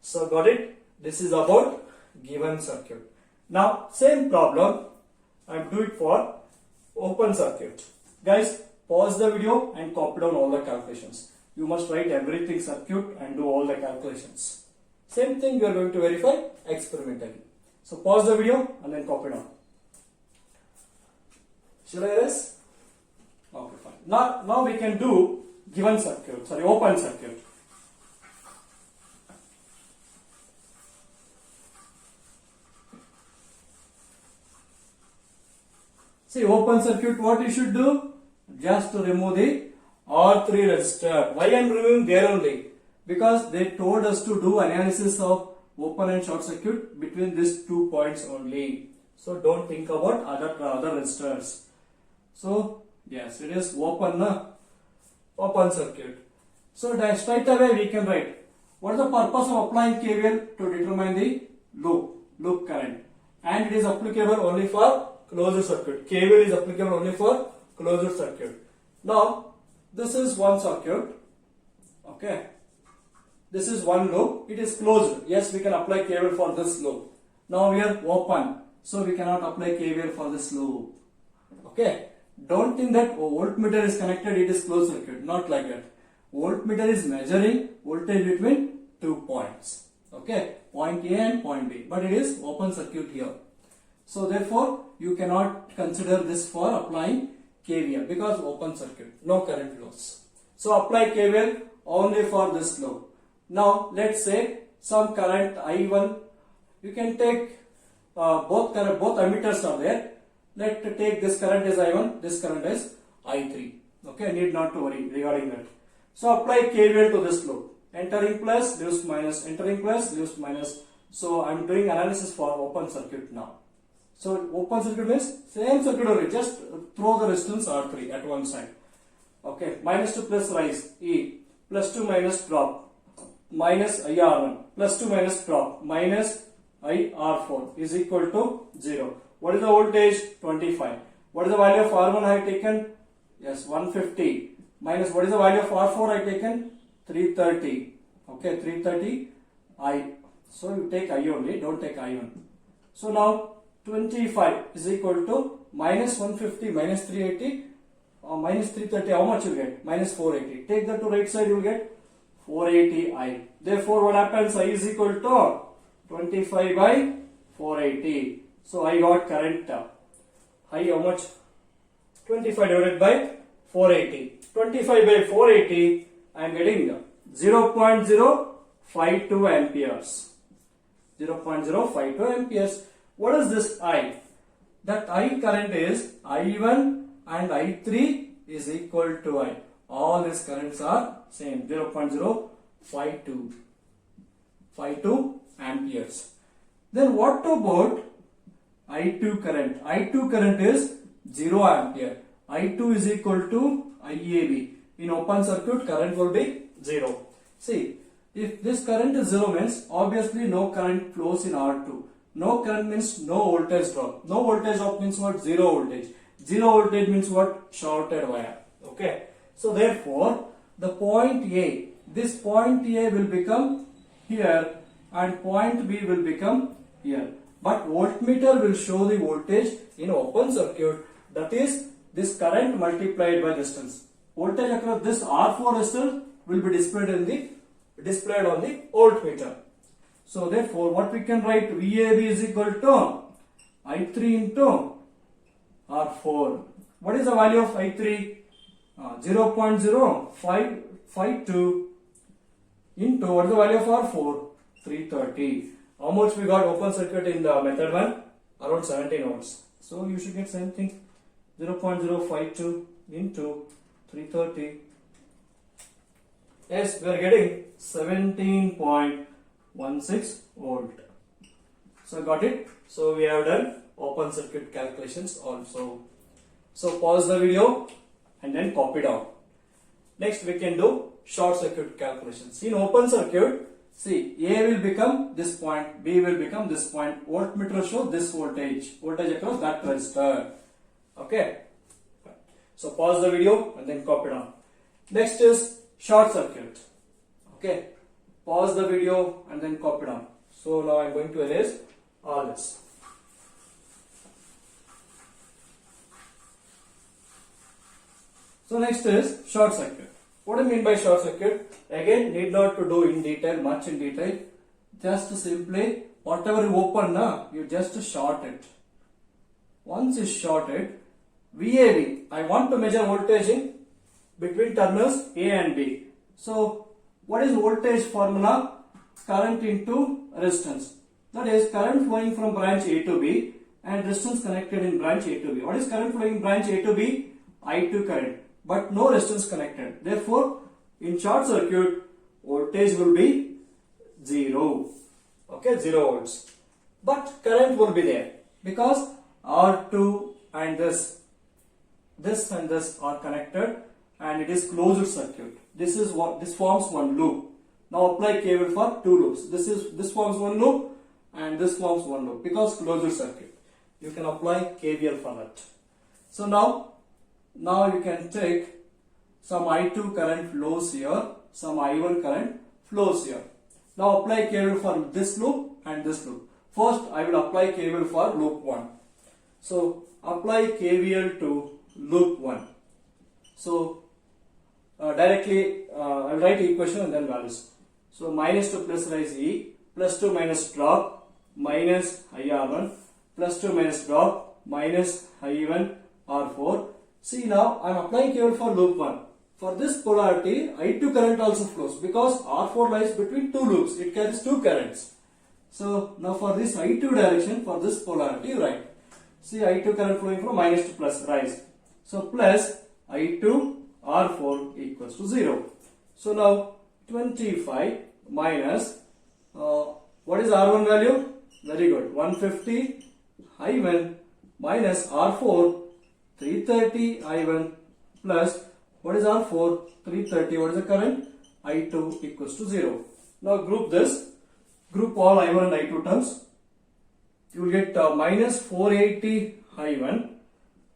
So got it? This is about given circuit. Now same problem I am doing for open circuit. Guys, pause the video and copy down all the calculations. You must write everything circuit and do all the calculations. Same thing we are going to verify experimentally. So pause the video and then copy down. Should I erase? Okay, fine. Now we can do given circuit, open circuit. See, open circuit, what you should do? Just to remove the R3 resistor. Why I am removing there only? Because they told us to do analysis of open and short circuit between these 2 points only. So don't think about other resistors. So yes, it is open circuit. So straight away we can write what is the purpose of applying KVL to determine the loop current, and it is applicable only for closed circuit. KVL is applicable only for closed circuit. Now this is one circuit. Okay, this is one loop. It is closed. Yes, we can apply KVL for this loop. Now we are open, so we cannot apply KVL for this loop. Okay. Don't think that voltmeter is connected, it is closed circuit. Not like that. Voltmeter is measuring voltage between 2 points. Okay, point A and point B. But it is open circuit here. So therefore, you cannot consider this for applying KVL because open circuit, no current flows. So apply KVL only for this loop. Now let's say some current I1, you can take both emitters are there. Let's take this current is I1, this current is I3. Okay, need not to worry regarding that. So apply KVL to this loop. Entering plus, leaves minus, entering plus, leaves minus. So I am doing analysis for open circuit now. So open circuit means same circuit only, just throw the resistance R3 at one side. Okay, minus to plus rise, E, plus to minus drop, minus IR1, plus to minus drop, minus IR4 is equal to 0. What is the voltage? 25. What is the value of R1 I have taken? Yes, 150. Minus what is the value of R4 I have taken? 330. Okay, 330 I. So you take I only, don't take I1. So now 25 is equal to minus 150 minus 380 minus 330. How much you get? Minus 480. Take that to right side, you will get 480 I. Therefore, what happens? I is equal to 25 by 480. So I got current I how much? 25 divided by 480. 25 by 480, I am getting 0.052 amperes. 0.052 amperes. What is this I? That I current is I1 and I3 is equal to I. All these currents are same, 0.052 amperes. Then what about I2 current? I2 current is 0 ampere. I2 is equal to IAB. In open circuit, current will be 0. See, if this current is 0 means obviously no current flows in R2. No current means no voltage drop. No voltage drop means what? 0 voltage. 0 voltage means what? Shorted wire. Okay. So therefore, the point A, this point A will become here and point B will become here. But voltmeter will show the voltage in open circuit, that is this current multiplied by distance. Voltage across this R4 resistor will be displayed on the voltmeter. So therefore, what we can write? VAB is equal to I3 into R4. What is the value of I3? 0.0552 into what is the value of R4? 330. How much we got open circuit in the method 1? Around 17 ohms. So you should get same thing. 0.052 into 330. Yes, we are getting 17.16 volt. So got it? So we have done open circuit calculations also. So pause the video and then copy down. Next we can do short circuit calculations. In open circuit, see, A will become this point, B will become this point. Voltmeter show this voltage across that resistor. Okay. So pause the video and then copy down. Next is short circuit. Okay. Pause the video and then copy down. So now I am going to erase all this. So next is short circuit. What do you mean by short circuit? Again, need not to do in detail, much in detail. Just simply whatever you open, you just short it. Once you short it, VAB, I want to measure voltage in between terminals A and B. So what is voltage formula? Current into resistance. That is current flowing from branch A to B and resistance connected in branch A to B. What is current flowing in branch A to B? I2 current, but no resistance connected. Therefore, in short circuit, voltage will be 0. Okay, 0 volts. But current will be there because R2 and this and this are connected and it is closed circuit. This forms one loop. Now apply KVL for two loops. This forms one loop and this forms one loop because closed circuit. You can apply KVL for that. So now you can take some I2 current flows here, some I1 current flows here. Now apply KVL for this loop and this loop. First I will apply KVL for loop 1. So apply KVL to loop 1. So directly I will write equation and then values. So minus to plus rise E, plus to minus drop, minus IR1, plus to minus drop, minus I1 R4. See now I am applying KVL for loop 1. For this polarity I2 current also flows because R4 lies between two loops. It carries two currents. So now for this I2 direction, for this polarity write. See I2 current flowing from minus to plus, rise. So plus I2 R4 equals to 0. So now 25 minus what is R1 value? Very good. 150 I1 minus R4 330 I1 plus what is R4? 330. What is the current? I2 equals to 0. Now group this. Group all I1 and I2 terms. You will get minus 480 I1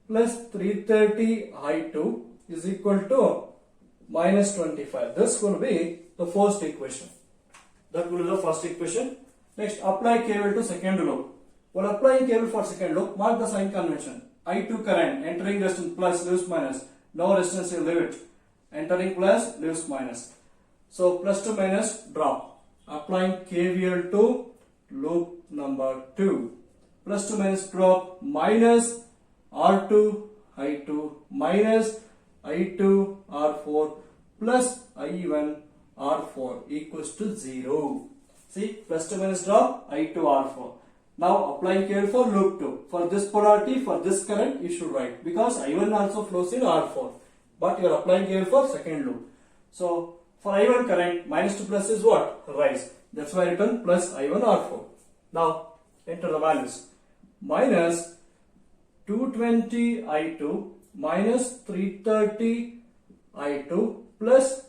plus 330 I2 is equal to minus 25. This will be the first equation. That will be the first equation. Next, apply KVL to second loop. While applying KVL for second loop, mark the sign convention. I2 current entering resistance plus leaves minus. No resistance, you leave it. Entering plus leaves minus. So plus to minus drop. Applying KVL to loop number 2. Plus to minus drop, minus R2 I2 minus I2 R4 plus I1 R4 equals to 0. See, plus to minus drop, I2 R4. Now applying KVL for loop 2. For this polarity, for this current, you should write because I1 also flows in R4. But you are applying KVL for second loop. So for I1 current, minus to plus is what? Rise. That's why I written plus I1 R4. Now enter the values. Minus 220 I2 minus 330 I2 plus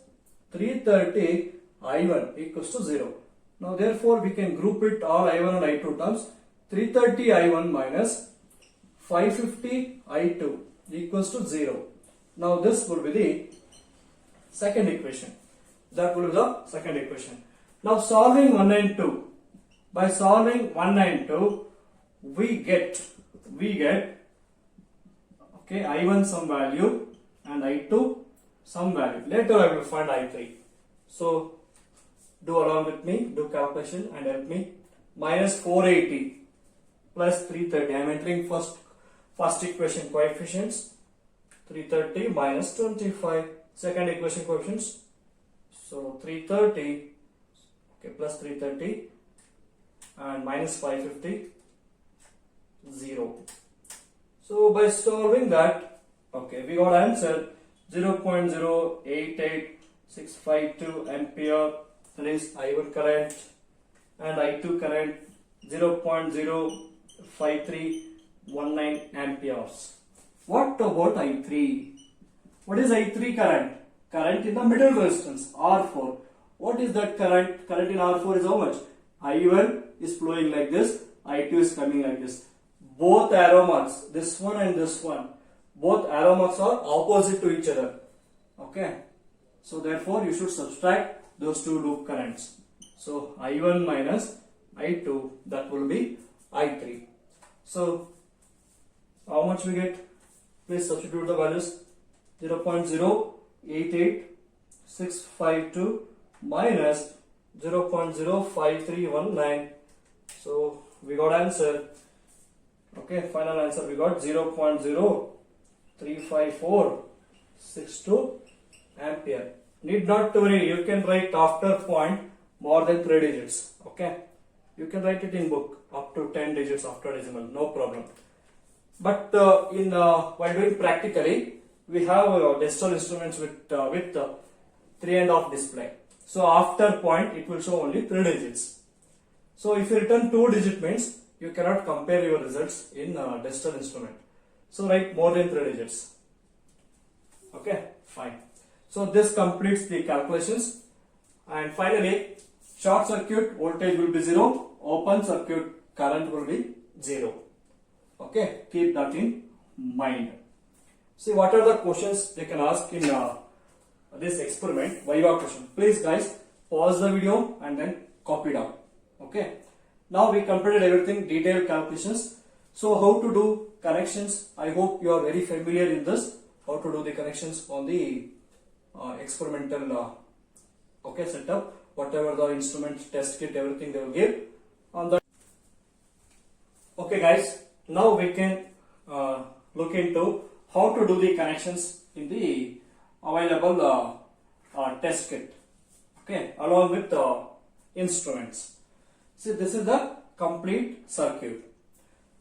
330 I1 equals to 0. Now therefore we can group it all I1 and I2 terms. 330 I1 minus 550 I2 equals to 0. Now this will be the second equation. That will be the second equation. Now solving 1 and 2. By solving 1 and 2, we get okay, I1 some value and I2 some value. Later I will find I3. So do along with me, do calculation and help me. Minus 480 plus 330. I am entering first equation coefficients. 330 minus 25. Second equation coefficients. So 330 okay, plus 330 and minus 550 0. So by solving that, okay, we got answer 0.088652 ampere. That is I1 current and I2 current 0.05319 amperes. What about I3? What is I3 current? Current in the middle resistance R4. What is that current? Current in R4 is how much? I1 is flowing like this, I2 is coming like this. Both arrow marks, this one and this one, both arrow marks are opposite to each other. Okay. So therefore you should subtract those two loop currents. So I1 minus I2, that will be I3. So how much we get? Please substitute the values. 0.088652 minus 0.05319. So we got answer. Okay, final answer we got 0.03546 ampere. Need not to worry, you can write after point more than 3 digits. Okay, you can write it in book up to 10 digits after decimal, no problem. But while doing practically, we have digital instruments with 3.5 display. So after point, it will show only 3 digits. So if you return 2 digit means you cannot compare your results in digital instrument. So write more than 3 digits. Okay, fine. So this completes the calculations. And finally, short circuit voltage will be 0, open circuit current will be 0. Okay, keep that in mind. See what are the questions they can ask in this experiment, Viva question. Please guys, pause the video and then copy down. Okay. Now we completed everything, detailed calculations. So how to do connections? I hope you are very familiar in this. How to do the connections on the experimental okay setup. Whatever the instrument, test kit, everything they will give on that. Okay guys, now we can look into how to do the connections in the available test kit, okay, along with instruments. See, this is the complete circuit.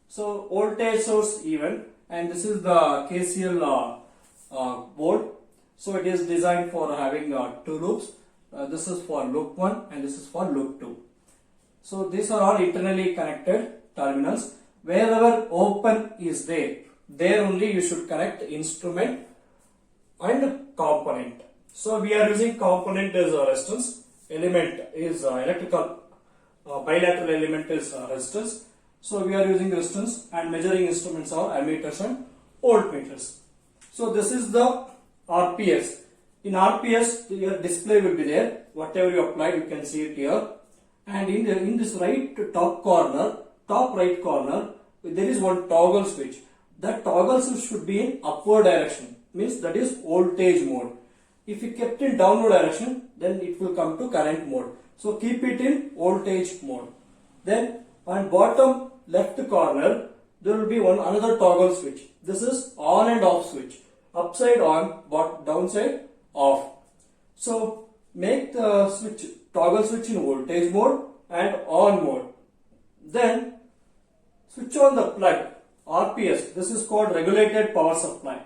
So voltage source even, and this is the KCL board. So it is designed for having two loops. This is for loop 1 and this is for loop 2. So these are all internally connected terminals. Wherever open is there only you should connect instrument and component. So we are using component as a resistance, element is electrical, bilateral element is resistance. So we are using resistance, and measuring instruments are ammeters and voltmeters. So this is the RPS. In RPS, your display will be there. Whatever you applied, you can see it here. And in this right top right corner, there is one toggle switch. That toggle switch should be in upward direction, means that is voltage mode. If you kept in downward direction, then it will come to current mode. So keep it in voltage mode. Then on bottom left corner, there will be another toggle switch. This is on and off switch. Upside on, downside off. So make the toggle switch in voltage mode and on mode. Then switch on the plug, RPS. This is called regulated power supply.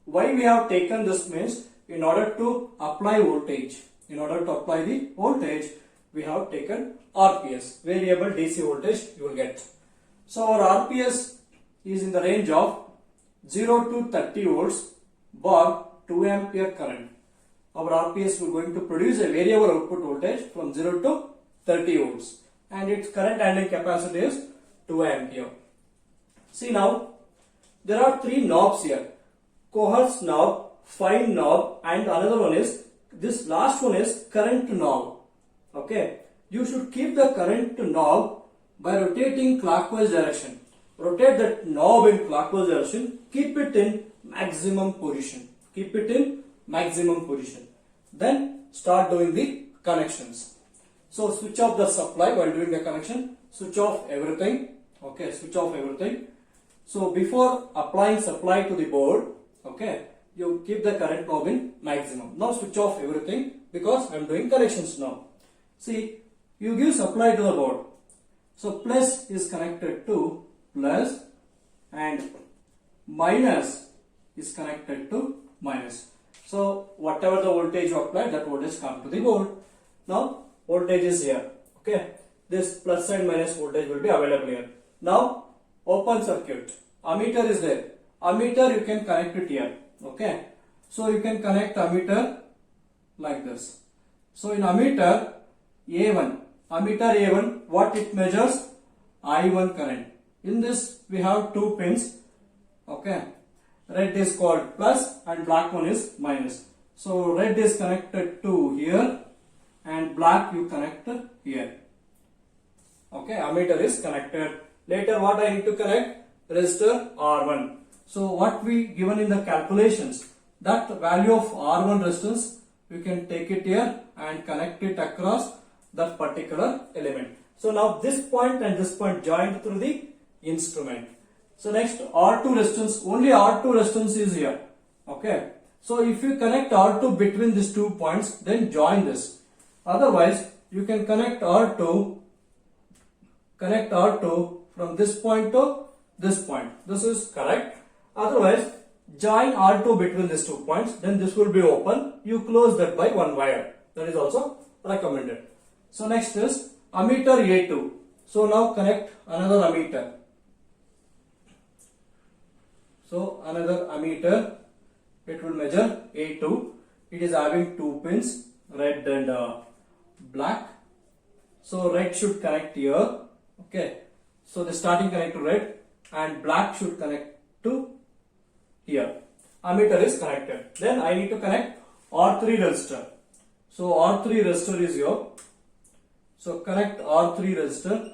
Why we have taken this means, in order to apply voltage. In order to apply the voltage, we have taken RPS, variable DC voltage you will get. So our RPS is in the range of 0 to 30 volts bar 2 ampere current. Our RPS will going to produce a variable output voltage from 0 to 30 volts, and its current handling capacity is 2 ampere. See now, there are three knobs here: coherence knob, fine knob, and another one is, this last one is current knob. Okay, you should keep the current knob by rotating clockwise direction. Rotate that knob in clockwise direction. Keep it in maximum position. Keep it in maximum position. Then start doing the connections. So switch off the supply while doing the connection. Switch off everything. Okay, switch off everything. So before applying supply to the board, okay, you keep the current knob in maximum. Now switch off everything because I am doing connections now. See, you give supply to the board. So plus is connected to plus and minus is connected to minus. So whatever the voltage you apply, that voltage come to the board. Now voltage is here. Okay, this plus and minus voltage will be available here. Now open circuit. Ammeter is there. Ammeter you can connect it here. Okay, so you can connect ammeter like this. So in ammeter A1, what it measures? I1 current. In this we have two pins. Okay, red is called plus and black one is minus. So red is connected to here and black you connect here. Okay, ammeter is connected. Later what I need to connect? Resistor R1. So what we given in the calculations, that value of R1 resistance, we can take it here and connect it across that particular element. So now this point and this point joined through the instrument. So next R2 resistance, only R2 resistance is here. Okay. So if you connect R2 between these 2 points, then join this. Otherwise, you can connect R2 from this point to this point. This is correct. Otherwise, join R2 between these 2 points, then this will be open. You close that by one wire. That is also recommended. So next is ammeter A2. So now connect another ammeter. So another ammeter, it will measure A2. It is having 2 pins, red and black. So red should connect here. Okay. So the starting connect to red and black should connect to here. Ammeter is connected. Then I need to connect R3 resistor. So R3 resistor is here. So connect R3 resistor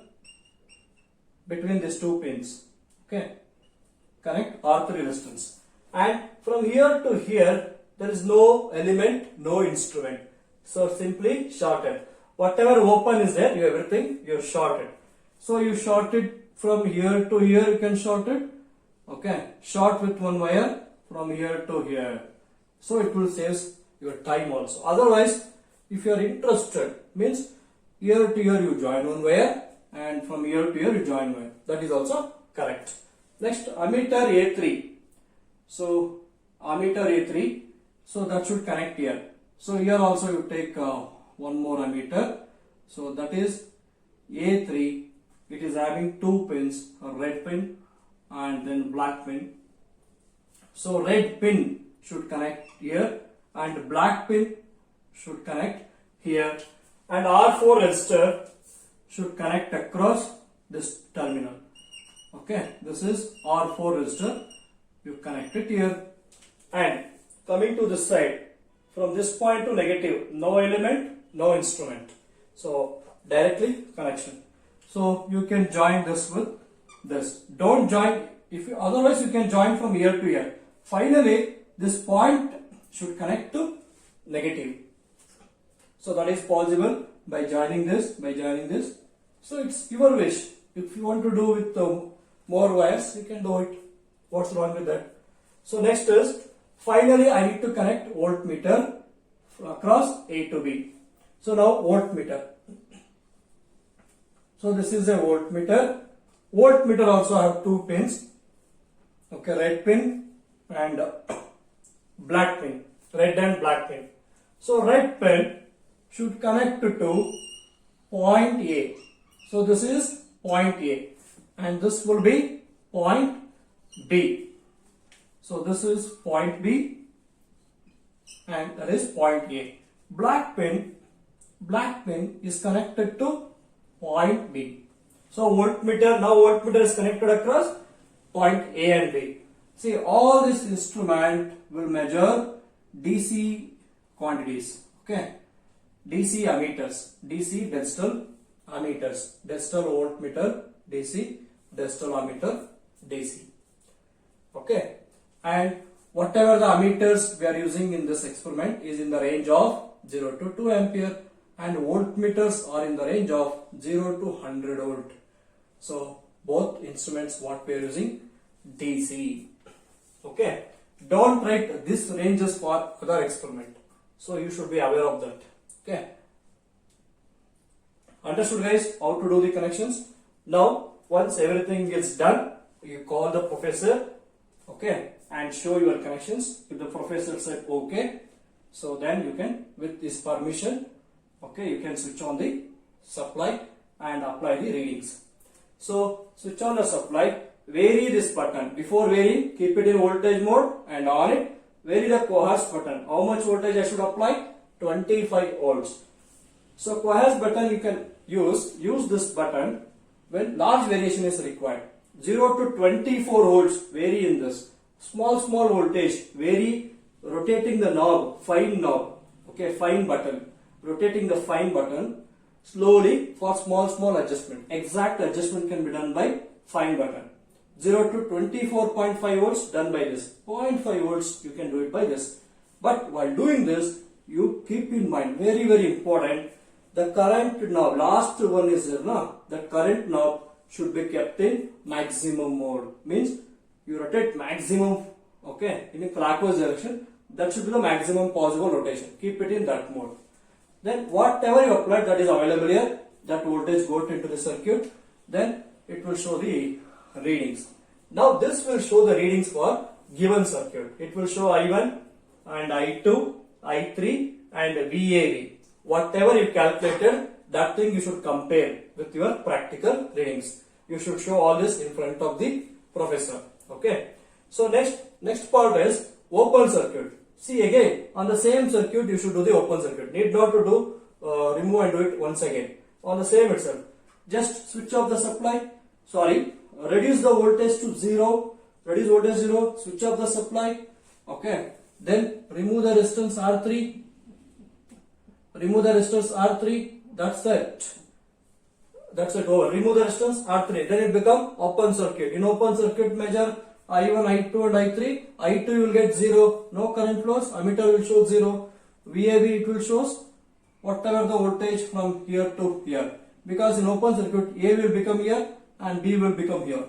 between these 2 pins. Okay. Connect R3 resistance. And from here to here, there is no element, no instrument. So simply shorted. Whatever open is there, everything you have shorted. So you shorted from here to here, you can short it. Okay, short with one wire from here to here. So it will save your time also. Otherwise, if you are interested, means here to here you join one wire and from here to here you join wire. That is also correct. Next, ammeter A3. So ammeter A3. So that should connect here. So here also you take one more ammeter. So that is A3. It is having two pins, a red pin and then black pin. So red pin should connect here and black pin should connect here, and R4 resistor should connect across this terminal. Okay, this is R4 resistor. You connect it here, and coming to this side, from this point to negative, no element, no instrument. So directly connection. So you can join this with this. Don't join, if you, otherwise you can join from here to here. Finally, this point should connect to negative. So that is possible by joining this, So it's your wish. If you want to do with more wires, you can do it. What's wrong with that? So next is, finally I need to connect voltmeter across A to B. So now voltmeter. So this is a voltmeter. Voltmeter also have two pins. Okay, red pin and black pin. Red and black pin. So red pin should connect to point A. So this is point A and this will be point B. So this is point B and that is point A. Black pin is connected to point B. So voltmeter is connected across point A and B. See, all this instrument will measure DC quantities. Okay, DC ammeters, DC decimal ammeters, decimal voltmeter DC, decimal ammeter DC. Okay, and whatever the ammeters we are using in this experiment is in the range of 0 to 2 ampere, and voltmeters are in the range of 0 to 100 volt. So both instruments what we are using, DC. Okay, don't write this ranges for other experiment. So you should be aware of that. Okay, understood guys how to do the connections? Now once everything is done, you call the professor, okay, and show your connections. If the professor said okay, so then you can, with his permission, okay, you can switch on the supply and apply the readings. So switch on the supply, vary this button. Before varying, keep it in voltage mode and on it, vary the coherce button. How much voltage I should apply? 25 volts. So coherce button you can use this button when large variation is required. 0 to 24 volts, vary in this. Small voltage, vary rotating the knob, fine knob, okay, fine button. Rotating the fine button slowly for small adjustment. Exact adjustment can be done by fine button. 0 to 24.5 volts done by this. 0.5 volts you can do it by this. But while doing this, you keep in mind, very important, the current knob, last one is there now, that current knob should be kept in maximum mode. Means you rotate maximum, okay, in a clockwise direction. That should be the maximum possible rotation. Keep it in that mode. Then whatever you apply that is available here, that voltage goes into the circuit, then it will show the readings. Now this will show the readings for given circuit. It will show I1 and I2, I3 and VAV. Whatever you calculated, that thing you should compare with your practical readings. You should show all this in front of the professor. Okay. So next part is open circuit. See, again on the same circuit you should do the open circuit. Need not to do remove and do it once again. On the same itself, just switch off the supply. Reduce the voltage to 0. Reduce voltage 0. Switch off the supply. Okay. Then remove the resistance R3. Remove the resistance R3. That's it. Over. Remove the resistance R3. Then it become open circuit. In open circuit, measure I1, I2 and I3. I2 you will get 0. No current flows. Ammeter will show 0. VAV it will shows whatever the voltage from here to here. Because in open circuit, A will become here and B will become here.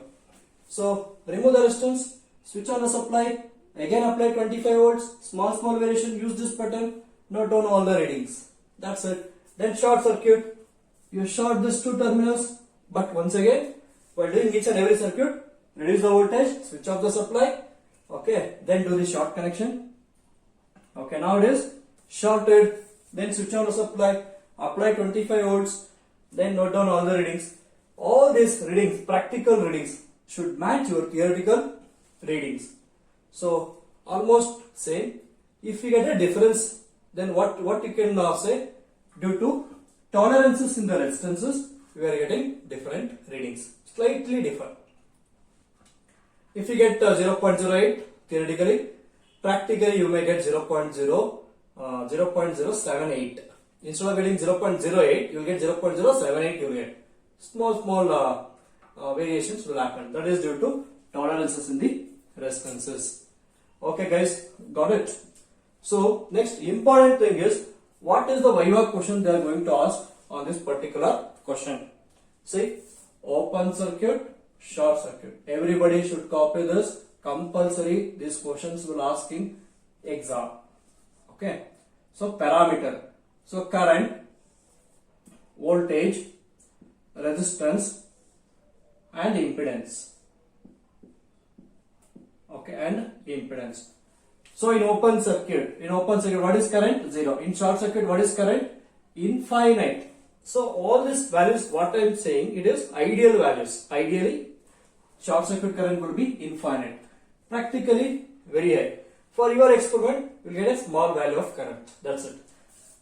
So remove the resistance, switch on the supply, again apply 25 volts, small variation, use this pattern, note down all the readings. That's it. Then short circuit, you short these two terminals, but once again, while doing each and every circuit, reduce the voltage, switch off the supply, okay, then do the short connection. Okay, now it is shorted, then switch on the supply, apply 25 volts, then note down all the readings. All these readings, practical readings, should match your theoretical readings. So almost same. If you get a difference, then what you can now say, due to tolerances in the resistances, we are getting different readings, slightly different. If you get 0.08 theoretically, practically you may get 0.078. Instead of getting 0.08, you will get 0.078. You will get small variations will happen. That is due to tolerances in the resistances. Okay, guys, got it. So next important thing is, what is the Viva question they are going to ask on this particular question? See, open circuit, short circuit. Everybody should copy this. Compulsory, these questions will ask in exam. Okay. So parameter. So current, voltage, resistance, and impedance. Okay, and impedance. So in open circuit, what is current? 0. In short circuit, what is current? Infinite. So all these values, what I am saying, it is ideal values. Ideally, short circuit current will be infinite. Practically, very high. For your experiment, you will get a small value of current. That's it.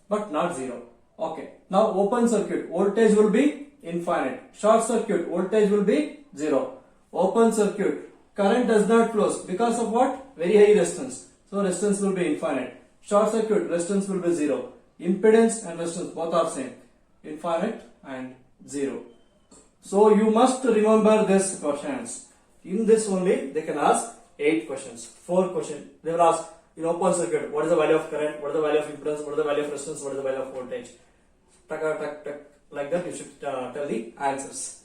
But not 0. Okay. Now open circuit, voltage will be infinite. Short circuit, voltage will be 0. Open circuit, current does not flow. Because of what? Very high resistance. So resistance will be infinite. Short circuit, resistance will be 0. Impedance and resistance both are same. Infinite and 0. So you must remember these questions. In this only they can ask 8 questions. 4 questions. They will ask in open circuit, what is the value of current, what is the value of impedance, what is the value of resistance, what is the value of voltage. Like that you should tell the answers.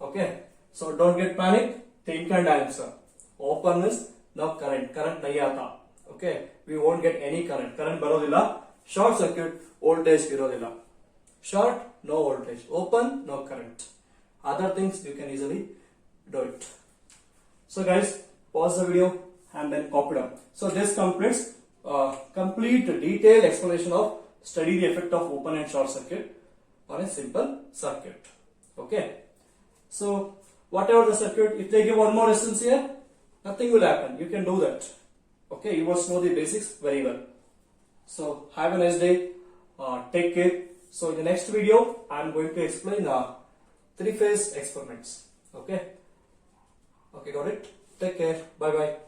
Okay. So don't get panic. Think and answer. Open is now current nahi aata. Okay. We won't get any current. Current barodilla. Short circuit, voltage irodilla. Short, no voltage. Open, no current. Other things you can easily do it. So guys, pause the video and then copy down. So this completes complete detailed explanation of study the effect of open and short circuit on a simple circuit. Okay. So whatever the circuit, if they give one more resistance here, nothing will happen. You can do that. Okay, you must know the basics very well. So have a nice day. Take care. So in the next video, I am going to explain 3-phase experiments. Okay. Okay, got it. Take care. Bye bye.